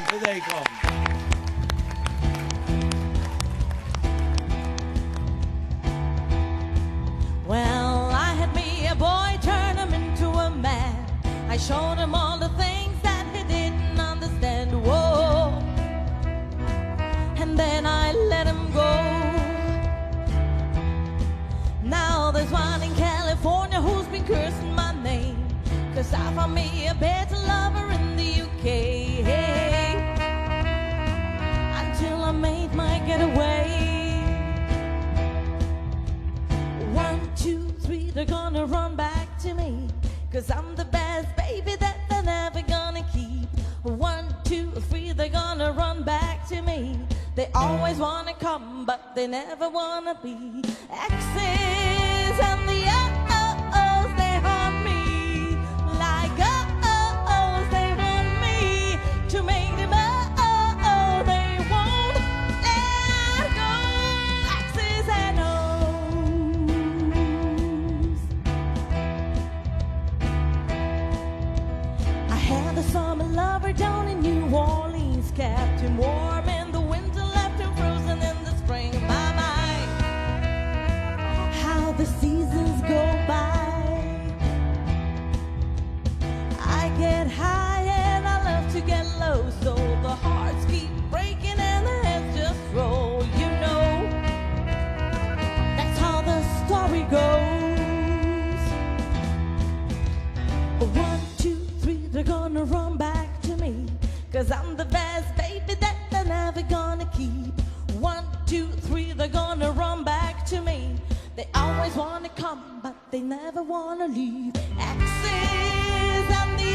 för dig, kom. Well, I had me a boy, turn him into a man. I showed him all the things that he didn't understand. Whoa. And then I let him go. Now there's one in California who's been cursing my name, 'cause I found me a better lover in the UK. Until I made my getaway. 1, 2, 3, they're gonna run back to me, 'cause I'm the best baby that they're never gonna keep. 1, 2, 3, they're gonna run back to me. They always wanna come, but they never wanna be. Exes and the oh-oh-ohs, they haunt me. Like oh-oh-ohs, they want me to make them oh-oh-oh. They won't let go. Exes and ohs. I had a summer lover down in New Orleans, kept him warm in the winter, left him frozen in the spring. My mind, how the seasons go by. I get high and I love to get low, so the hearts keep breaking and the heads just roll. You know, that's how the story goes. 1, 2, 3, they're gonna run back to me, 'cause I'm the best baby that they're never gonna keep. 1, 2, 3, they're gonna run back to me. They always wanna come, but they never wanna leave. Exes and the